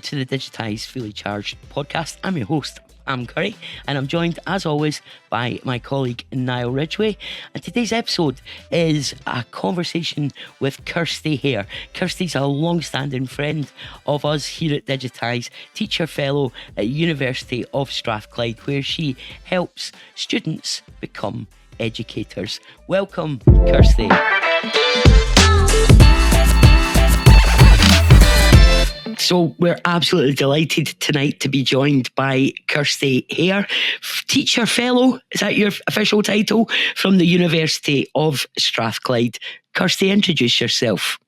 to the Digitize Fully Charged Podcast. I'm your host, I'm Curate, and I'm joined, as always, by my colleague, Niall Ridgway. And today's episode is a conversation with Kirsty Hair. Kirsty's a long-standing friend of us here at Digitize, teacher fellow at University of Strathclyde, where she helps students become educators. Welcome, Kirsty. So we're absolutely delighted tonight to be joined by Kirsty Hair, teacher fellow, is that your official title, from the University of Strathclyde. Kirsty, introduce yourself.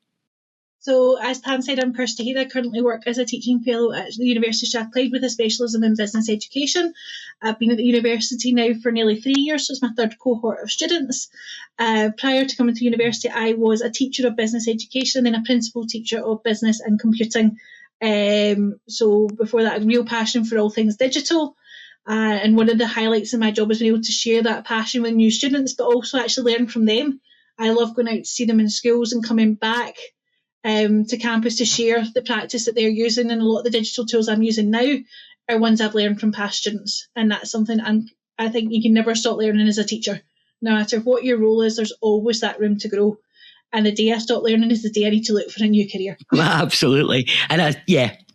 So, as Pam said, I'm Kirsty Hair. I currently work as a teaching fellow at the University of Strathclyde with a specialism in business education. I've been at the university now for nearly 3 years, so it's my third cohort of students. Prior to coming to university, I was a teacher of business education and then a principal teacher of business and computing. So before that, a real passion for all things digital. And one of the highlights of my job is being able to share that passion with new students, but also actually learn from them. I love going out to see them in schools and coming back to campus to share the practice that they're using, and a lot of the digital tools I'm using now are ones I've learned from past students, and that's something I think you can never stop learning as a teacher. No matter what your role is, there's always that room to grow, and the day I stop learning is the day I need to look for a new career. Absolutely. And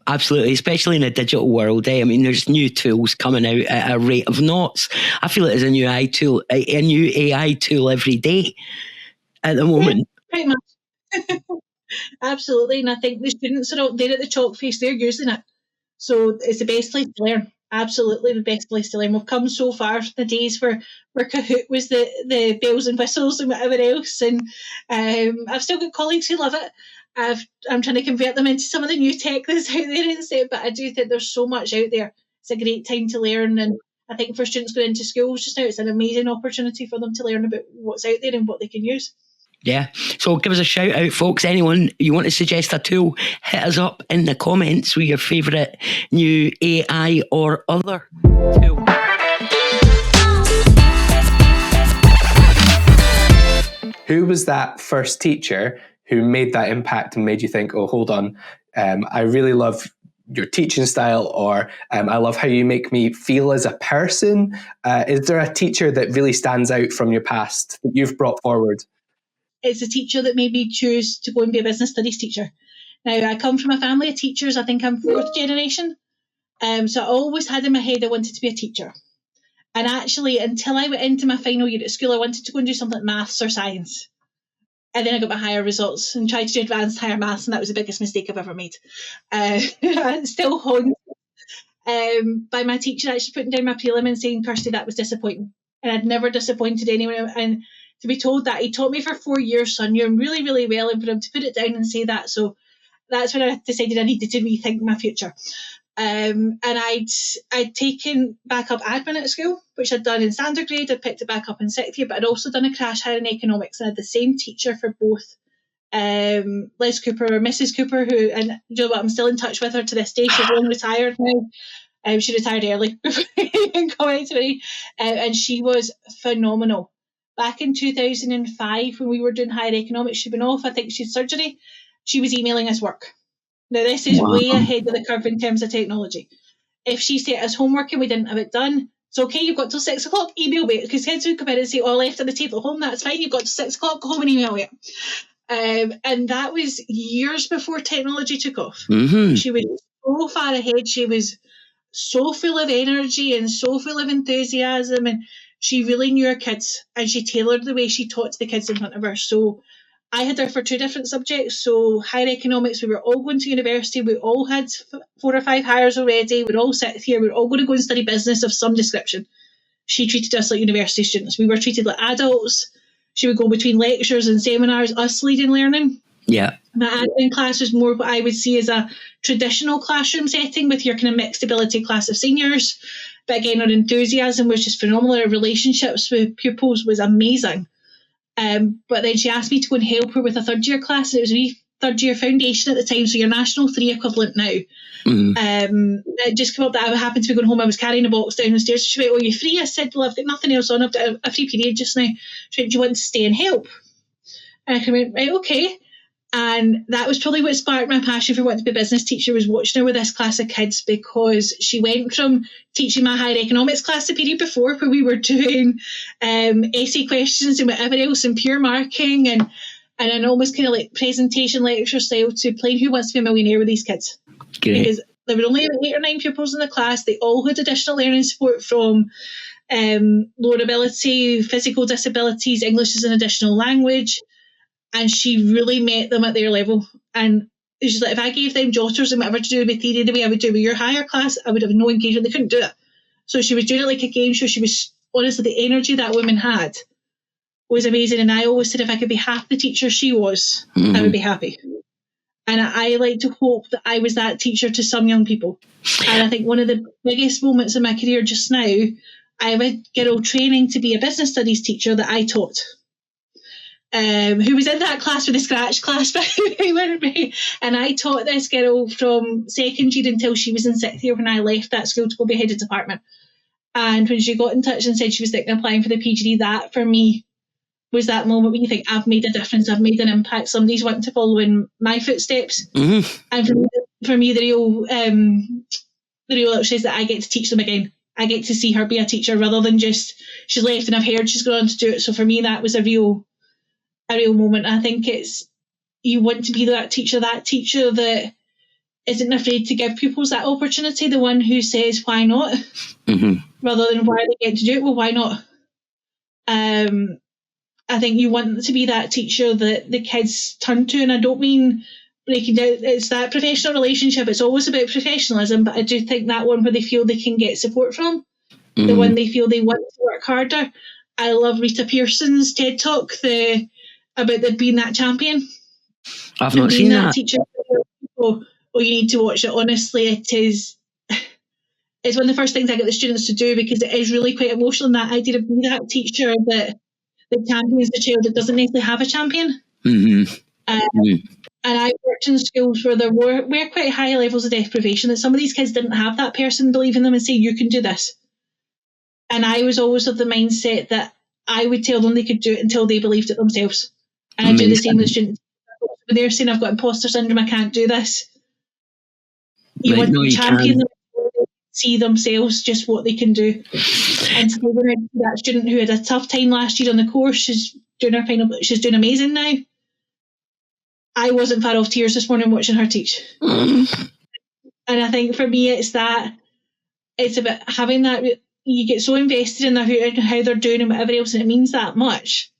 absolutely, especially in a digital world. I mean, there's new tools coming out at a rate of knots. I feel like there's a new AI tool every day at the moment. Yeah, pretty much. Absolutely, and I think the students are out there at the chalk face, they're using it. So it's the best place to learn. Absolutely the best place to learn. We've come so far. The days where Kahoot was the bells and whistles and whatever else. And I've still got colleagues who love it. I'm trying to convert them into some of the new tech that's out there instead, but I do think there's so much out there. It's a great time to learn, and I think for students going into schools just now, it's an amazing opportunity for them to learn about what's out there and what they can use. Yeah, so give us a shout out, folks. Anyone you want to suggest a tool, hit us up in the comments with your favourite new AI or other tool. Who was that first teacher who made that impact and made you think, oh, hold on, I really love your teaching style, or I love how you make me feel as a person? Is there a teacher that really stands out from your past that you've brought forward? It's a teacher that made me choose to go and be a business studies teacher. Now, I come from a family of teachers. I think I'm fourth generation. So I always had in my head I wanted to be a teacher. And actually, until I went into my final year at school, I wanted to go and do something like maths or science. And then I got my higher results and tried to do advanced higher maths, and that was the biggest mistake I've ever made. Still haunted by my teacher actually putting down my prelim and saying, Kirsty, that was disappointing. And I'd never disappointed anyone. And to be told that, he taught me for 4 years, so I knew him really, really well, and for him to put it down and say that. So that's when I decided I needed to rethink my future. And I'd taken back up admin at school, which I'd done in standard grade. I'd picked it back up in sixth year, but I'd also done a crash higher in economics, and I had the same teacher for both. Liz Cooper or Mrs. Cooper, who, and you know what, I'm still in touch with her to this day. She's long retired now. She retired early before even coming to me, and she was phenomenal. Back in 2005, when we were doing higher economics, she'd been off. I think she had surgery. She was emailing us work. Now, this is way ahead of the curve in terms of technology. If she sent us homework and we didn't have it done, it's okay, you've got till 6 o'clock, email me. Because kids would come in and say, oh, I left on the table at home, that's fine, you've got till 6 o'clock, go home and email it. And that was years before technology took off. Mm-hmm. She was so far ahead. She was so full of energy and so full of enthusiasm, and she really knew her kids, and she tailored the way she taught to the kids in front of her. So I had her for 2 different subjects. So higher economics, we were all going to university. We all had 4 or 5 hires already. We'd all sit here. We were all going to go and study business of some description. She treated us like university students. We were treated like adults. She would go between lectures and seminars, us leading learning. Yeah. My admin class was more what I would see as a traditional classroom setting with your kind of mixed ability class of seniors. But again, her enthusiasm was just phenomenal. Her relationships with pupils was amazing. But then she asked me to go and help her with a third year class. It was a third year foundation at the time, so your National 3 equivalent now. Mm-hmm. It just came up that I happened to be going home. I was carrying a box down the stairs. She went, oh, you're free? I said, well, I've got nothing else on. I've got a free period just now. She went, do you want to stay and help? And I went, right, okay. And that was probably what sparked my passion for wanting to be a business teacher, was watching her with this class of kids, because she went from teaching my higher economics class the period before, where we were doing essay questions and whatever else and pure marking and an almost kind of like presentation lecture style, to playing Who Wants to Be a Millionaire with these kids. Great. Because there were only 8 or 9 pupils in the class. They all had additional learning support from lower ability, physical disabilities, English as an additional language. And she really met them at their level. And she's like, if I gave them jotters and whatever to do with theory the way I would do with your higher class, I would have no engagement. They couldn't do it. So she was doing it like a game show. She was, honestly, the energy that woman had was amazing. And I always said, if I could be half the teacher she was, I would be happy. And I like to hope that I was that teacher to some young people. And I think one of the biggest moments in my career just now, I have a girl training to be a business studies teacher that I taught. Who was in that class for the scratch class, and I taught this girl from second year until she was in 6th year when I left that school to go be head of department. And when she got in touch and said she was thinking of applying for the PhD, that for me was that moment when you think, I've made a difference, I've made an impact, somebody's wanting to follow in my footsteps. And for me the real upshot is that I get to teach them again. I get to see her be a teacher rather than just she's left and I've heard she's gone on to do it. So for me that was a real moment. I think it's, you want to be that teacher that isn't afraid to give pupils that opportunity, the one who says why not, rather than why they get to do it, well why not. I think you want to be that teacher that the kids turn to, and I don't mean breaking down, it's that professional relationship, it's always about professionalism, but I do think that one where they feel they can get support from, the one they feel they want to work harder. I love Rita Pearson's TED Talk, about being that champion. I've not seen that. Teacher, you need to watch it. Honestly, it's one of the first things I get the students to do, because it is really quite emotional, in that idea of being that teacher that champions the child that doesn't necessarily have a champion. And I worked in schools where there were quite high levels of deprivation, that some of these kids didn't have that person believe in them and say, you can do this. And I was always of the mindset that I would tell them they could do it until they believed it themselves. And I do the same with students. When they're saying, I've got imposter syndrome, I can't do this. You want to champion them until they see themselves just what they can do. And so when I see that student who had a tough time last year on the course, she's doing her final, she's doing amazing now. I wasn't far off tears this morning watching her teach. And I think for me, it's about having that, you get so invested in how they're doing and whatever else, and it means that much.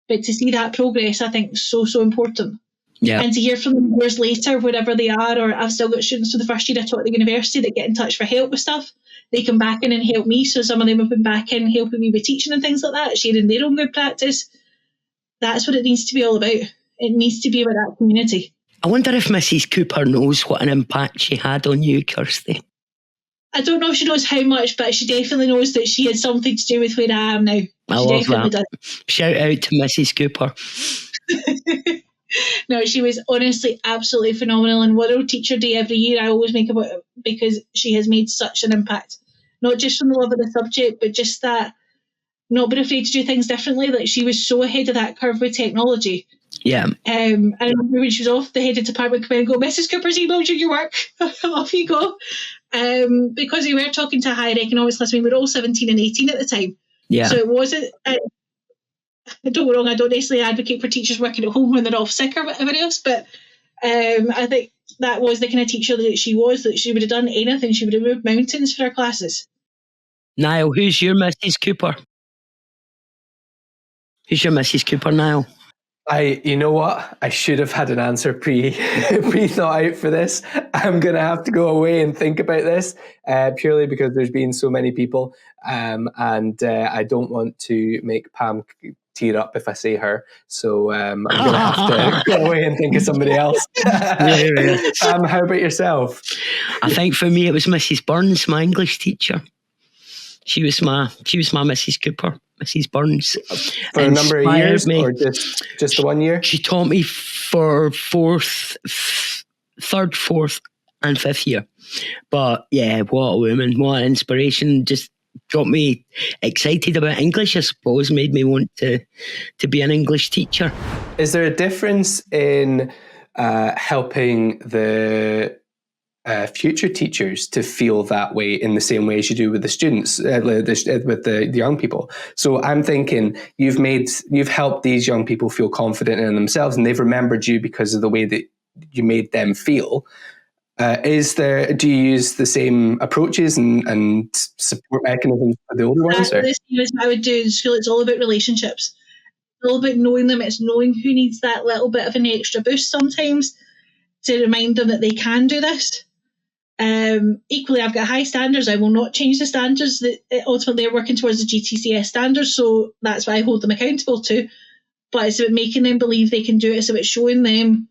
But to see that progress, I think, is so, so important. Yeah. And to hear from them years later, wherever they are, or I've still got students from the first year I taught at the university that get in touch for help with stuff. They come back in and help me. So some of them have been back in helping me with teaching and things like that, sharing their own good practice. That's what it needs to be all about. It needs to be about that community. I wonder if Mrs. Cooper knows what an impact she had on you, Kirsty. I don't know if she knows how much, but she definitely knows that she had something to do with where I am now. I love that. Does. Shout out to Mrs. Cooper. No, she was honestly absolutely phenomenal. And World Teacher Day every year I always make about it, because she has made such an impact. Not just from the love of the subject, but just that not being afraid to do things differently. Like, she was so ahead of that curve with technology. Yeah. I remember when she was off, the head of department come in and go, Mrs. Cooper's emailed you your work. Off you go. Because we were talking to a higher economics class, we were all 17 and 18 at the time. Yeah. So it wasn't, don't get me wrong, I don't necessarily advocate for teachers working at home when they're off sick or whatever else, but I think that was the kind of teacher that she was, that she would have done anything. She would have moved mountains for her classes. Niall, who's your Mrs. Cooper? Who's your Mrs. Cooper, Niall? You know what? I should have had an answer pre-thought out for this. I'm going to have to go away and think about this, purely because there's been so many people, and I don't want to make Pam tear up if I say her. So I'm going to have to go away and think of somebody else. Pam, how about yourself? I think for me it was Mrs. Burns, my English teacher. She was my Mrs. Cooper. Mrs. Burns. For a number of years, or just the 1 year? She taught me for third, fourth, and fifth year. But yeah, what a woman, what an inspiration. Just got me excited about English, I suppose, made me want to be an English teacher. Is there a difference in helping the future teachers to feel that way in the same way as you do with the students, with the young people. So I'm thinking you've helped these young people feel confident in themselves, and they've remembered you because of the way that you made them feel. Do you use the same approaches and support mechanisms for the older ones? This is what I would do in school. It's all about relationships. It's all about knowing them. It's knowing who needs that little bit of an extra boost sometimes to remind them that they can do this. Equally, I've got high standards. I will not change the standards that ultimately are working towards the GTCS standards, so that's what I hold them accountable to. But it's about making them believe they can do it. It's about showing them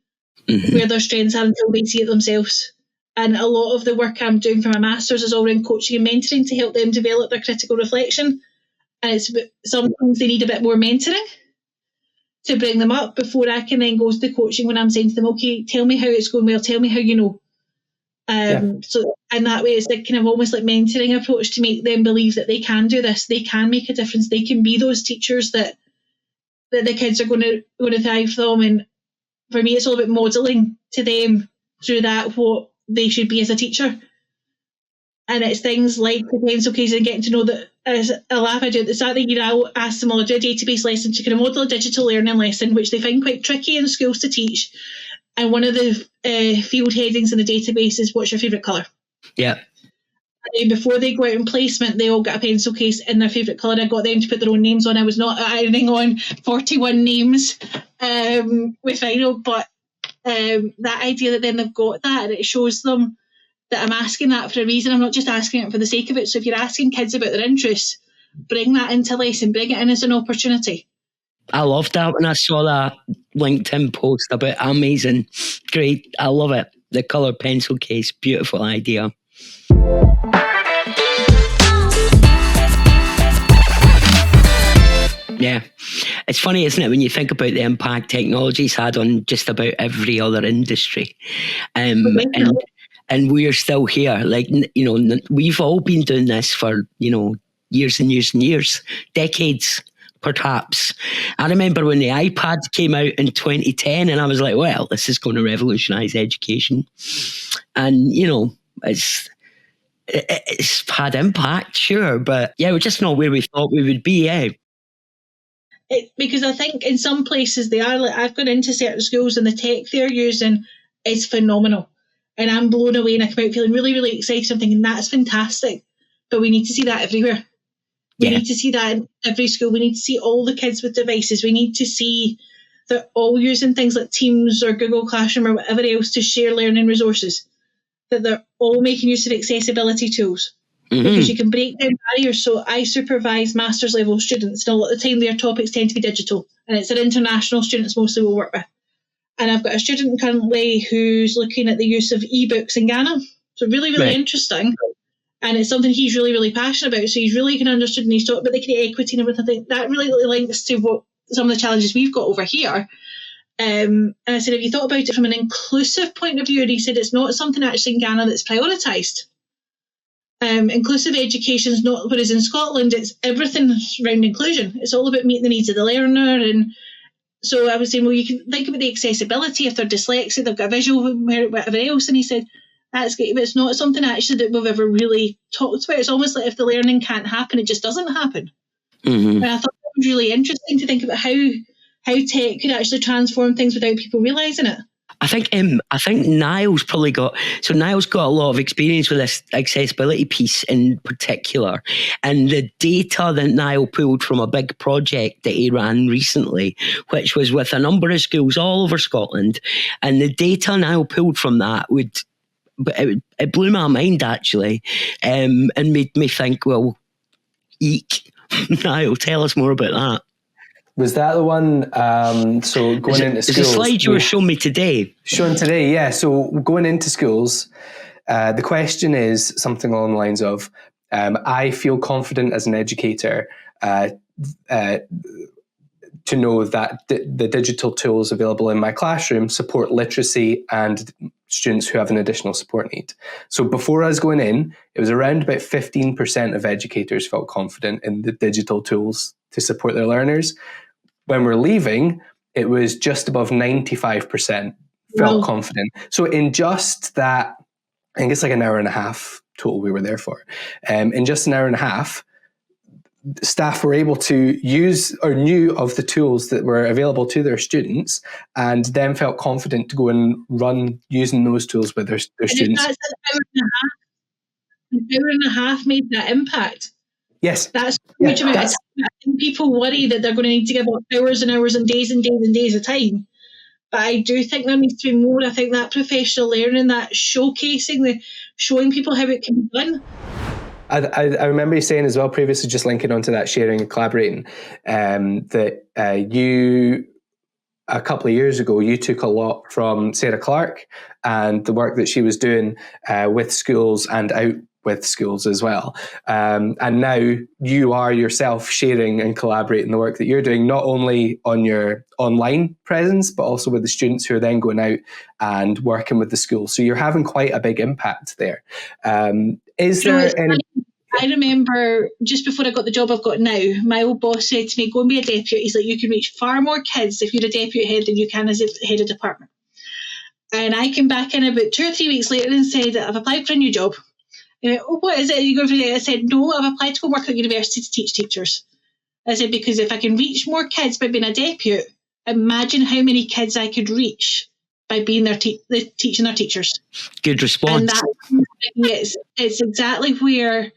where their strengths are until they see it themselves. And a lot of the work I'm doing for my Masters is all around coaching and mentoring to help them develop their critical reflection. And sometimes they need a bit more mentoring to bring them up before I can then go to the coaching when I'm saying to them, okay, tell me how it's going well, tell me how you know. So in that way, it's like kind of almost like mentoring approach to make them believe that they can do this, they can make a difference, they can be those teachers that the kids are going to thrive from. And for me, it's all about modelling to them through that what they should be as a teacher. And it's things like the pencil case and getting to know that. As a laugh I do at the start of the year, I'll ask them all to do a database lesson to kind of model a digital learning lesson, which they find quite tricky in schools to teach. And one of the field headings in the database is, what's your favourite colour? Yeah. And before they go out in placement, they all got a pencil case in their favourite colour. I got them to put their own names on. I was not ironing on 41 names with final, but that idea that then they've got that, and it shows them that I'm asking that for a reason. I'm not just asking it for the sake of it. So if you're asking kids about their interests, bring that into lesson, bring it in as an opportunity. I loved that when I saw that LinkedIn post about amazing. Great. I love it. The colour pencil case. Beautiful idea. Yeah. It's funny, isn't it, when you think about the impact technology's had on just about every other industry. And we're still here. Like, you know, we've all been doing this for, you know, years and years and years, decades, perhaps. I remember when the iPad came out in 2010 and I was like, well, this is going to revolutionise education. And, you know, it's had impact, sure. But yeah, we're just not where we thought we would be, yeah. Because I think in some places they are, like, I've gone into certain schools and the tech they're using is phenomenal. And I'm blown away and I come out feeling really, really excited. I'm thinking, that's fantastic. But we need to see that everywhere. We need to see that in every school. We need to see all the kids with devices. We need to see they're all using things like Teams or Google Classroom or whatever else to share learning resources. That they're all making use of accessibility tools. Because you can break down barriers. So I supervise master's level students, and a lot of the time their topics tend to be digital, and it's their international students mostly we'll work with. And I've got a student currently who's looking at the use of ebooks in Ghana. So really, really interesting. And it's something he's really, really passionate about. So he's really kind of understood, and he's talked about the kind of equity and everything. I think that really, really links to what some of the challenges we've got over here. And I said, have you thought about it from an inclusive point of view? And he said, it's not something actually in Ghana that's prioritised. Inclusive education is not, whereas in Scotland, it's everything around inclusion. It's all about meeting the needs of the learner. And so I was saying, well, you can think about the accessibility. If they're dyslexic, they've got a visual, whatever else. And he said, that's great, but it's not something actually that we've ever really talked about. It's almost like if the learning can't happen, it just doesn't happen. And I thought that was really interesting to think about how tech could actually transform things without people realising it. I think Niall's got a lot of experience with this accessibility piece in particular, and the data that Niall pulled from a big project that he ran recently, which was with a number of schools all over Scotland, and the data Niall pulled from that it blew my mind actually, and made me think, well, eek. Niall, tell us more about that. Was that the one? So going into schools. It's a slide you were showing me today. Shown today, yeah. So going into schools, the question is something along the lines of, I feel confident as an educator to know that the digital tools available in my classroom support literacy and students who have an additional support need. So before I was going in, it was around about 15% of educators felt confident in the digital tools to support their learners. When we're leaving, it was just above 95% felt confident. So in just that, I think it's like an hour and a half total we were there for. In just an hour and a half, staff were able to use or knew of the tools that were available to their students, and then felt confident to go and run using those tools with their students. That's an hour and a half made that impact. Yes. That's huge amount of time. I think people worry that they're going to need to give up hours and hours and days and days and days of time. But I do think there needs to be more. I think that professional learning, that showcasing, showing people how it can be done. I remember you saying as well previously, just linking onto that sharing and collaborating, that you, a couple of years ago, you took a lot from Sarah Clark and the work that she was doing with schools and out with schools as well. And now you are yourself sharing and collaborating the work that you're doing, not only on your online presence, but also with the students who are then going out and working with the school. So you're having quite a big impact there. Is there any... I remember just before I got the job I've got now, my old boss said to me, go and be a deputy. He's like, you can reach far more kids if you're a deputy head than you can as a head of department. And I came back in about 2 or 3 weeks later and said, I've applied for a new job. And I went, oh, what is it? You go for it? I said, no, I've applied to go work at university to teach teachers. I said, because if I can reach more kids by being a deputy, imagine how many kids I could reach by being teaching their teachers. Good response. And it's exactly where,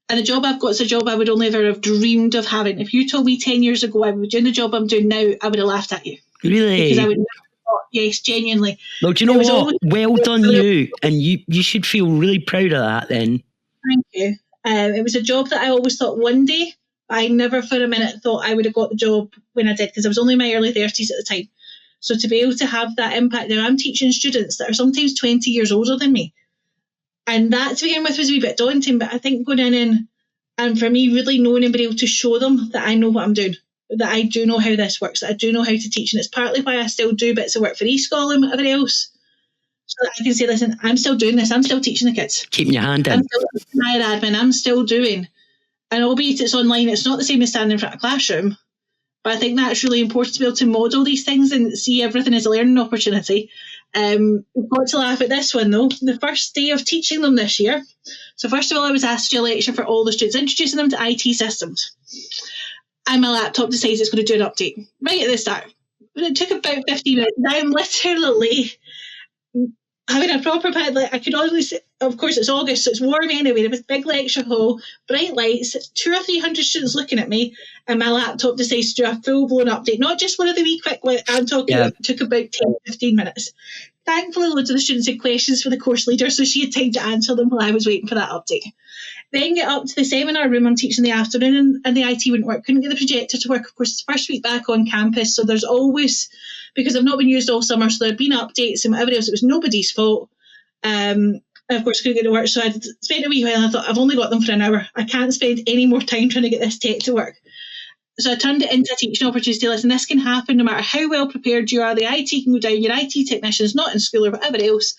and the job I've got is a job I would only ever have dreamed of having. If you told me 10 years ago I would be doing the job I'm doing now, I would have laughed at you. Really? Because I would never thought, yes, genuinely. No, do you know what? Well done you. And you should feel really proud of that then. Thank you. It was a job that I always thought one day, I never for a minute thought I would have got the job when I did, because I was only in my early 30s at the time. So to be able to have that impact, now I'm teaching students that are sometimes 20 years older than me. And that to begin with was a wee bit daunting, but I think going in and for me really knowing and being able to show them that I know what I'm doing, that I do know how this works, that I do know how to teach. And it's partly why I still do bits of work for eSchool and whatever else, so that I can say, listen, I'm still doing this, I'm still teaching the kids. Keeping your hand in. I'm still teaching higher admin, I'm still doing. And albeit it's online, it's not the same as standing in front of a classroom. But I think that's really important to be able to model these things and see everything as a learning opportunity. We've got to laugh at this one though. The first day of teaching them this year. So first of all, I was asked to do a lecture for all the students, introducing them to IT systems. And my laptop decides it's going to do an update right at the start. But it took about 15 minutes. I'm literally having a proper pad. I could always say, of course it's August, so it's warm anyway. There was a big lecture hall, bright lights, 200 or 300 students looking at me, and my laptop decides to do a full-blown update. Not just one of the wee quick, I'm talking about, it took about 10-15 minutes. Thankfully, loads of the students had questions for the course leader, so she had time to answer them while I was waiting for that update. Then get up to the seminar room. I'm teaching in the afternoon, and the IT wouldn't work. Couldn't get the projector to work. Of course, it's the first week back on campus, so there's always, because I've not been used all summer, so there had been updates and whatever else. It was nobody's fault. And of course, couldn't get it to work, so I spent a wee while and I thought, I've only got them for an hour. I can't spend any more time trying to get this tech to work. So I turned it into a teaching opportunity. Listen, this can happen no matter how well prepared you are. The IT can go down. Your IT technician's not in school or whatever else.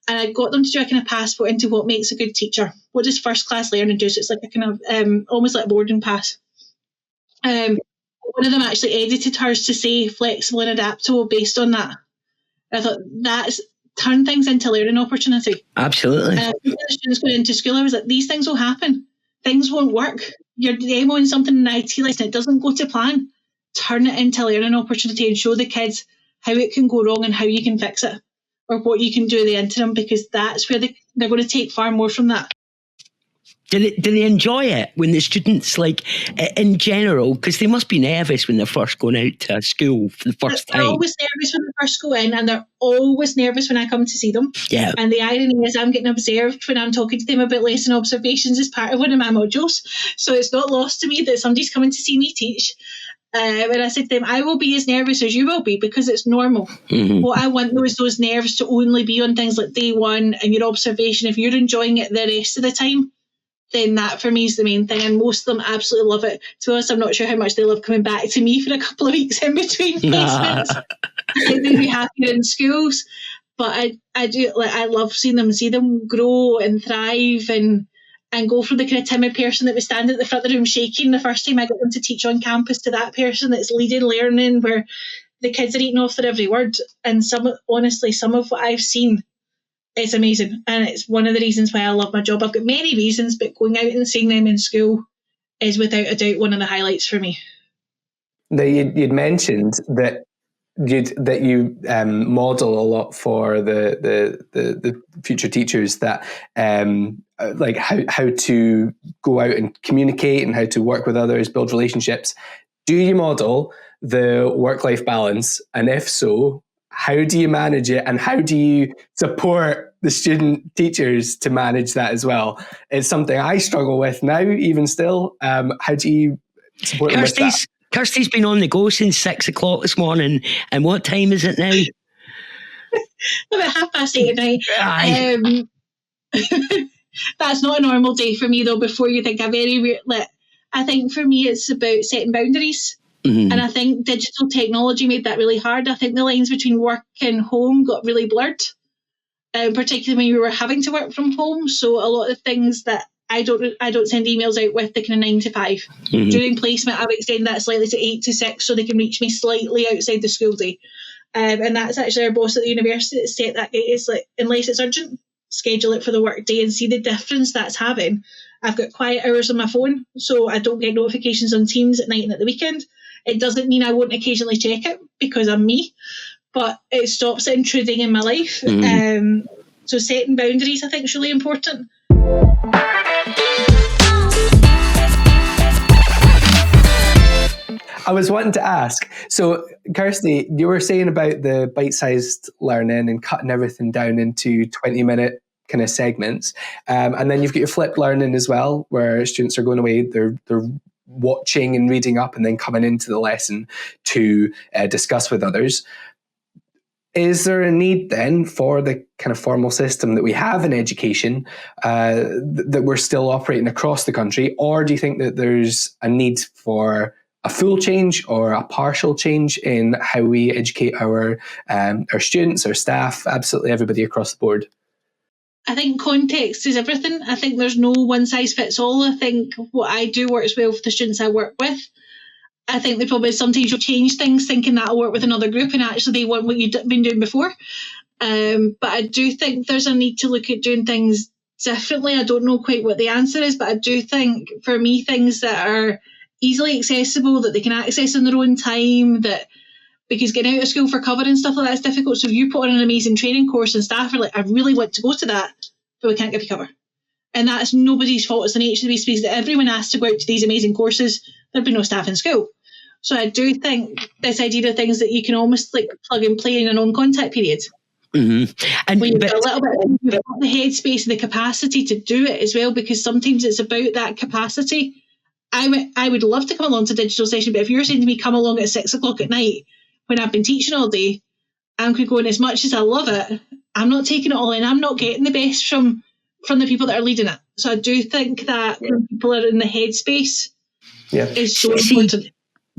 And I got them to do a kind of passport into what makes a good teacher. What does first class learning do? So it's like a kind of almost like a boarding pass. One of them actually edited hers to say flexible and adaptable based on that. I thought that's turn things into learning opportunity. Absolutely. The students going into school, I was like, these things will happen. Things won't work. You're demoing something in IT lesson, it doesn't go to plan. Turn it into a learning opportunity and show the kids how it can go wrong and how you can fix it, or what you can do in the interim, because that's where they're going to take far more from that. Do they enjoy it when the students, like, in general, because they must be nervous when they're first going out to school for the first time? They're always nervous when they first go in, and they're always nervous when I come to see them. Yeah. And the irony is I'm getting observed when I'm talking to them about lesson observations as part of one of my modules. So it's not lost to me that somebody's coming to see me teach. And I said to them, I will be as nervous as you will be, because it's normal. Mm-hmm. What I want though is those nerves to only be on things like day one and your observation. If you're enjoying it the rest of the time, then that for me is the main thing. And most of them absolutely love it. To be honest, I'm not sure how much they love coming back to me for a couple of weeks in between placements. I think they'd be happier in schools. But I do, like, I love see them grow and thrive and go from the kind of timid person that was standing at the front of the room shaking the first time I got them to teach on campus to that person that's leading learning, where the kids are eating off their every word. And some of what I've seen is amazing. And it's one of the reasons why I love my job. I've got many reasons, but going out and seeing them in school is without a doubt one of the highlights for me. Now, you'd mentioned that you model a lot for the future teachers, that like how to go out and communicate and how to work with others, build relationships. Do you model the work-life balance? And if so, how do you manage it, and how do you support the student teachers to manage that as well? It's something I struggle with now, even still. How do you support them with that? Kirsty's been on the go since 6 o'clock this morning. And what time is it now? About 8:30 at night. Aye. That's not a normal day for me, though, before you think I think for me it's about setting boundaries. Mm-hmm. And I think digital technology made that really hard. I think the lines between work and home got really blurred, particularly when we were having to work from home. So a lot of things that I don't send emails out with the kind of 9 to 5. Mm-hmm. During placement, I've extended that slightly to 8 to 6 so they can reach me slightly outside the school day. And that's actually our boss at the university that set that. It's like, unless it's urgent, schedule it for the work day and see the difference that's having. I've got quiet hours on my phone, so I don't get notifications on Teams at night and at the weekend. It doesn't mean I won't occasionally check it because I'm me, but it stops it intruding in my life. Mm-hmm. So setting boundaries, I think, is really important. I was wanting to ask, so Kirsty, you were saying about the bite-sized learning and cutting everything down into 20-minute kind of segments, and then you've got your flipped learning as well, where students are going away, they're watching and reading up and then coming into the lesson to discuss with others. Is there a need then for the kind of formal system that we have in education that we're still operating across the country, or do you think that there's a need for a full change or a partial change in how we educate our students, our staff, absolutely everybody across the board? I think context is everything. I think there's no one size fits all. I think what I do works well for the students I work with. I think they probably sometimes you'll change things thinking that'll work with another group and actually they want what you've been doing before. But I do think there's a need to look at doing things differently. I don't know quite what the answer is, but I do think for me things that are easily accessible, that they can access in their own time, that because getting out of school for cover and stuff like that is difficult. So if you put on an amazing training course and staff are like, I really want to go to that, but we can't give you cover. And that's nobody's fault. It's the nature of the space that everyone has to go out to these amazing courses. There'd be no staff in school. So I do think this idea of things that you can almost like plug and play in a non-contact period. Mm-hmm. And when you've got a little bit, you've got the headspace and the capacity to do it as well, because sometimes it's about that capacity. I would love to come along to a digital session, but if you're saying to me, come along at 6 o'clock at night when I've been teaching all day, I'm going, as much as I love it, I'm not taking it all in. I'm not getting the best from the people that are leading it. So I do think that when people are in the headspace, is so important.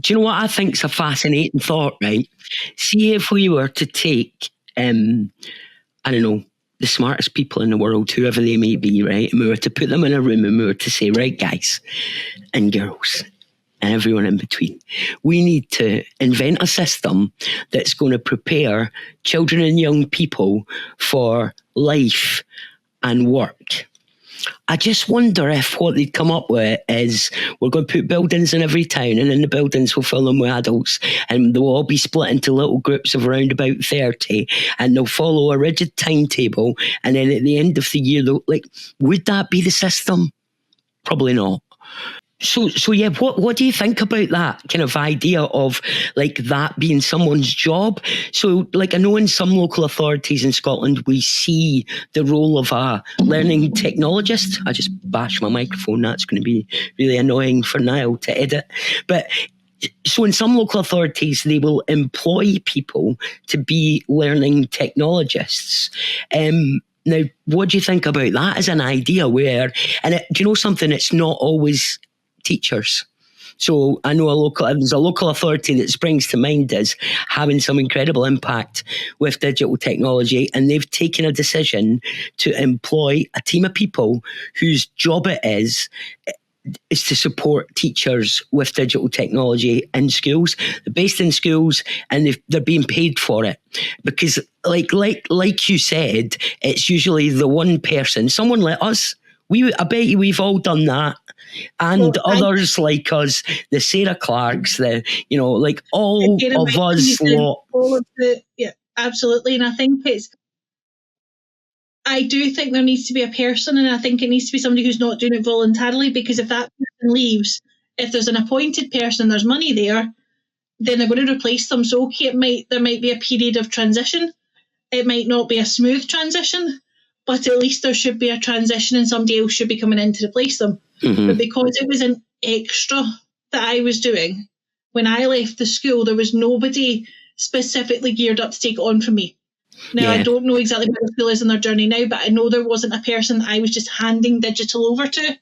Do you know what I think is a fascinating thought, right? See if we were to take, I don't know, the smartest people in the world, whoever they may be, right? And we were to put them in a room and we were to say, right, guys and girls and everyone in between, we need to invent a system that's going to prepare children and young people for life and work. I just wonder if what they'd come up with is we're going to put buildings in every town, and in the buildings we'll fill them with adults, and they'll all be split into little groups of around about 30, and they'll follow a rigid timetable, and then at the end of the year, would that be the system? Probably not. So yeah, what do you think about that kind of idea of like that being someone's job? So like I know in some local authorities in Scotland, we see the role of a learning technologist. I just bashed my microphone. That's going to be really annoying for Niall to edit. But so in some local authorities, they will employ people to be learning technologists. Now, what do you think about that as an idea where, do you know something, it's not always teachers. So I know there's a local authority that springs to mind as having some incredible impact with digital technology, and they've taken a decision to employ a team of people whose job it is is to support teachers with digital technology in schools. They're based in schools and they're being paid for it. Because like you said, it's usually the one person, someone like us. I bet you we've all done that. And others like us, the Sarah Clarks, like all of us lot. Yeah, absolutely. And I do think there needs to be a person, and I think it needs to be somebody who's not doing it voluntarily, because if that person leaves, if there's an appointed person, there's money there, then they're going to replace them. So okay, there might be a period of transition. It might not be a smooth transition, but at least there should be a transition and somebody else should be coming in to replace them. Mm-hmm. But because it was an extra that I was doing, when I left the school, there was nobody specifically geared up to take it on from me. Now, I don't know exactly where the school is in their journey now, but I know there wasn't a person I was just handing digital over to.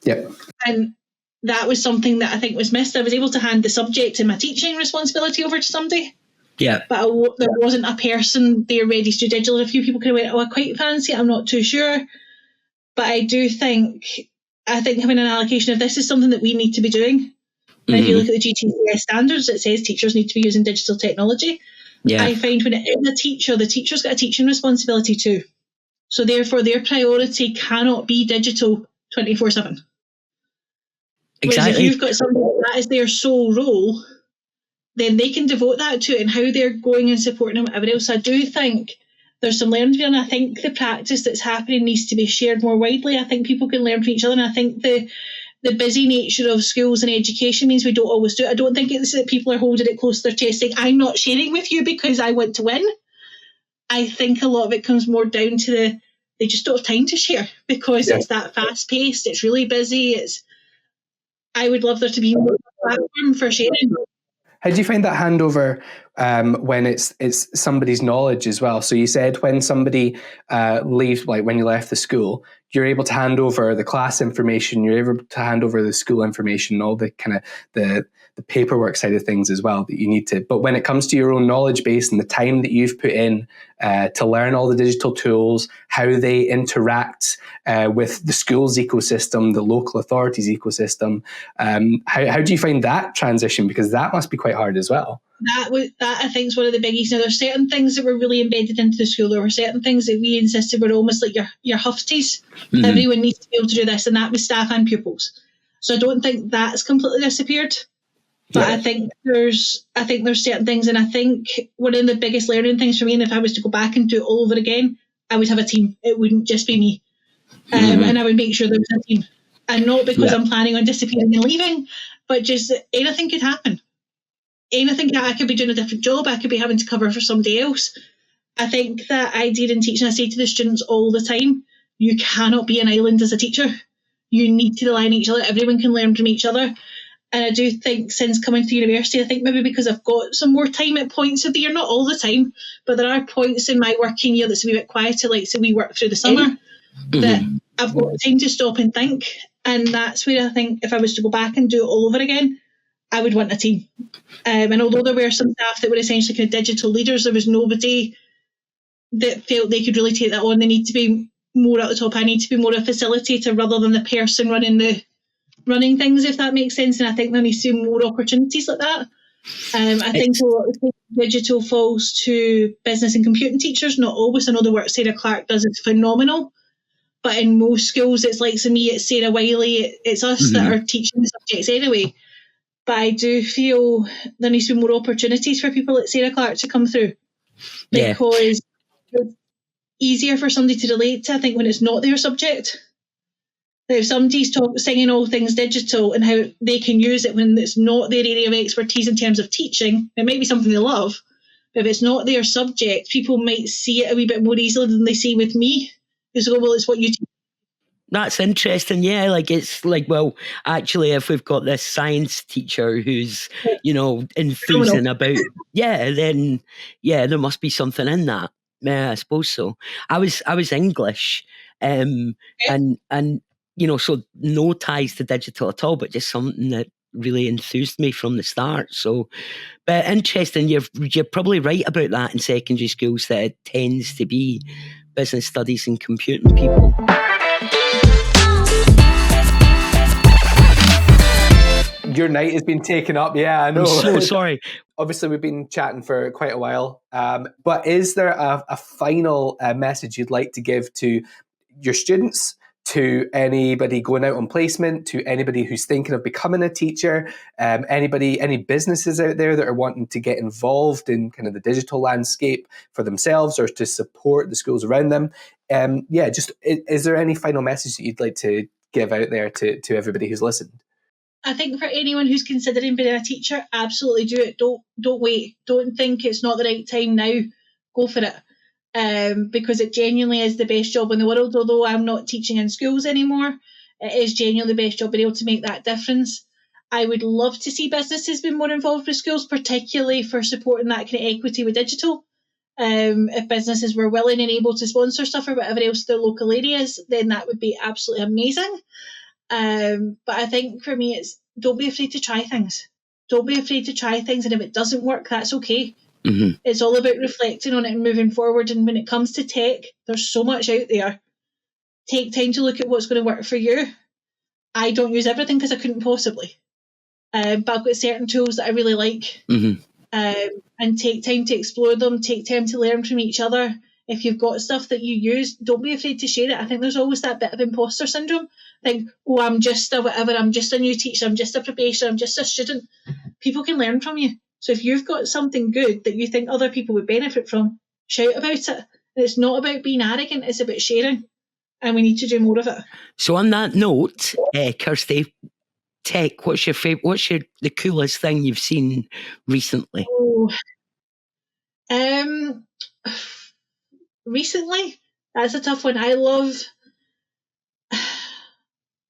Yep. And that was something that I think was missed. I was able to hand the subject and my teaching responsibility over to somebody. Yeah. But there wasn't a person there ready to do digital. A few people kind of went, I quite fancy it, I'm not too sure. But I think having an allocation of this is something that we need to be doing. And if you look at the GTCS standards, it says teachers need to be using digital technology. Yeah. I find when it is a teacher, the teacher's got a teaching responsibility too. So therefore, their priority cannot be digital 24/7. Exactly. Whereas if you've got somebody that is their sole role, then they can devote that to it, and how they're going and supporting them, whatever else. I do think there's some learning to be done. I think the practice that's happening needs to be shared more widely. I think people can learn from each other, and I think the busy nature of schools and education means we don't always do it. I don't think it's that people are holding it close to their chest saying, I'm not sharing with you because I want to win. I think a lot of it comes more down to they just don't have time to share because it's that fast paced, it's really busy. I would love there to be more of a platform for sharing. How do you find that handover when it's somebody's knowledge as well? So you said when somebody leaves, like when you left the school, you're able to hand over the class information, you're able to hand over the school information, all the kind of the paperwork side of things as well that you need to. But when it comes to your own knowledge base and the time that you've put in to learn all the digital tools, how they interact with the school's ecosystem, the local authorities' ecosystem, how do you find that transition? Because that must be quite hard as well. That I think is one of the biggies. Now, there's certain things that were really embedded into the school. There were certain things that we insisted were almost like your hufties. Mm-hmm. Everyone needs to be able to do this, and that was staff and pupils. So I don't think that's completely disappeared. But I think there's certain things, and I think one of the biggest learning things for me, and if I was to go back and do it all over again, I would have a team. It wouldn't just be me, and I would make sure there was a team, and not because I'm planning on disappearing and leaving, but just anything could happen. Anything, I could be doing a different job, I could be having to cover for somebody else. I think that idea in teaching, I say to the students all the time, you cannot be an island as a teacher. You need to rely on each other. Everyone can learn from each other. And I do think since coming to university, I think maybe because I've got some more time at points of the year, not all the time, but there are points in my working year that's a wee bit quieter, like so we work through the summer, that I've got time to stop and think. And that's where I think if I was to go back and do it all over again, I would want a team. And although there were some staff that were essentially kind of digital leaders, there was nobody that felt they could really take that on. They need to be more at the top. I need to be more a facilitator rather than the person running things, if that makes sense. And I think there needs to be more opportunities like that. I think a lot of digital falls to business and computing teachers, not always. I know the work Sarah Clark does is phenomenal, but in most schools it's like, to me, it's Sarah Wiley, it's us that are teaching the subjects anyway. But I do feel there needs to be more opportunities for people like Sarah Clark to come through, because it's easier for somebody to relate to, I think, when it's not their subject. If somebody's singing all things digital and how they can use it when it's not their area of expertise in terms of teaching, it might be something they love, but if it's not their subject, people might see it a wee bit more easily than they see with me. Because, well, it's what you teach. That's interesting. Yeah, like it's like, well, actually, if we've got this science teacher who's, enthusing about, then there must be something in that. Yeah, I suppose so. I was English, and so no ties to digital at all, but just something that really enthused me from the start. So, but interesting. You're probably right about that in secondary schools, that it tends to be business studies and computing people. Your night has been taken up. Yeah, I know. I'm so sorry. Obviously, we've been chatting for quite a while. But is there a final message you'd like to give to your students, to anybody going out on placement, to anybody who's thinking of becoming a teacher, any businesses out there that are wanting to get involved in kind of the digital landscape for themselves or to support the schools around them? Is there any final message that you'd like to give out there to everybody who's listened? I think for anyone who's considering being a teacher, absolutely do it. Don't wait. Don't think it's not the right time now. Go for it. Because it genuinely is the best job in the world. Although I'm not teaching in schools anymore, it is genuinely the best job, being able to make that difference. I would love to see businesses be more involved with schools, particularly for supporting that kind of equity with digital. If businesses were willing and able to sponsor stuff or whatever else their local areas, then that would be absolutely amazing. But I think for me, it's don't be afraid to try things. Don't be afraid to try things, and if it doesn't work, that's okay. Mm-hmm. It's all about reflecting on it and moving forward. And when it comes to tech, there's so much out there. Take time to look at what's going to work for you. I don't use everything because I couldn't possibly. But I've got certain tools that I really like. Mm-hmm. And take time to explore them. Take time to learn from each other. If you've got stuff that you use, don't be afraid to share it. I think there's always that bit of imposter syndrome. Think, I'm just a whatever, I'm just a new teacher, I'm just a probation, I'm just a student. People can learn from you. So if you've got something good that you think other people would benefit from, shout about it. And it's not about being arrogant, it's about sharing. And we need to do more of it. So on that note, Kirsty, tech, what's the coolest thing you've seen recently? Recently, that's a tough one.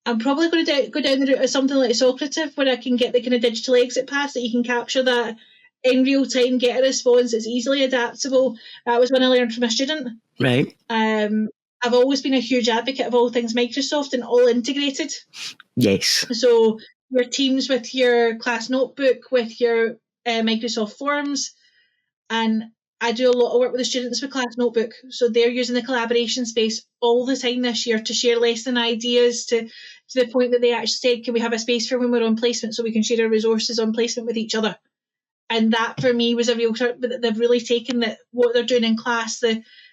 I'm probably going to go down the route of something like Socrative, where I can get the kind of digital exit pass that you can capture that in real time, get a response. It's easily adaptable. That was when I learned from a student. Right. I've always been a huge advocate of all things Microsoft and all integrated. Yes. So your Teams with your class notebook, with your Microsoft Forms, and I do a lot of work with the students with Class Notebook. So they're using the collaboration space all the time this year to share lesson ideas to the point that they actually said, can we have a space for when we're on placement so we can share our resources on placement with each other? And that for me was a real start, but they've really taken what they're doing in class,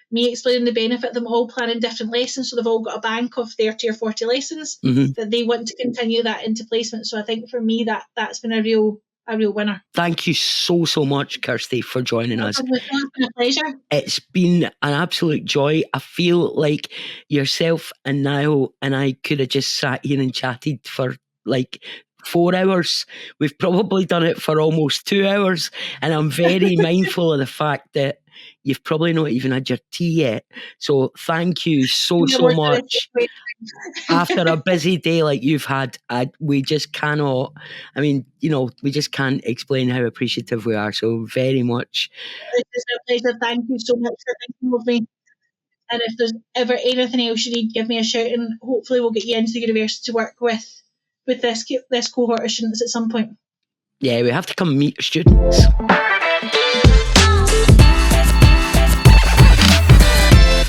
me explaining the benefit of them all planning different lessons. So they've all got a bank of 30 or 40 lessons that they want to continue that into placement. So I think for me that's been a real winner. Thank you so much, Kirsty, for joining us. It's been a pleasure. It's been an absolute joy. I feel like yourself and Niall and I could have just sat here and chatted for like 4 hours. We've probably done it for almost 2 hours, and I'm very mindful of the fact that you've probably not even had your tea yet. So thank you so much. After a busy day like you've had, we just cannot, we just can't explain how appreciative we are. So very much. It's a pleasure. Thank you so much for thinking of me. And if there's ever anything else you need, give me a shout, and hopefully we'll get you into the university to work with this cohort of students at some point. Yeah, we have to come meet students.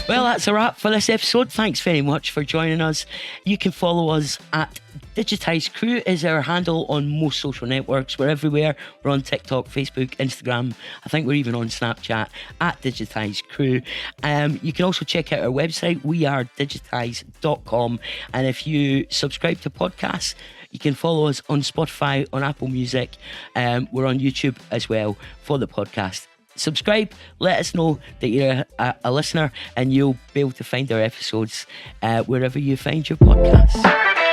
Well, that's a wrap for this episode. Thanks very much for joining us. You can follow us at Digitize Crew is our handle on most social networks. We're everywhere. We're on TikTok, Facebook, Instagram. I think we're even on Snapchat at Digitize Crew. You can also check out our website. We are digitize.com. And if you subscribe to podcasts, you can follow us on Spotify, on Apple Music. We're on YouTube as well for the podcast. Subscribe, let us know that you're a listener, and you'll be able to find our episodes wherever you find your podcasts.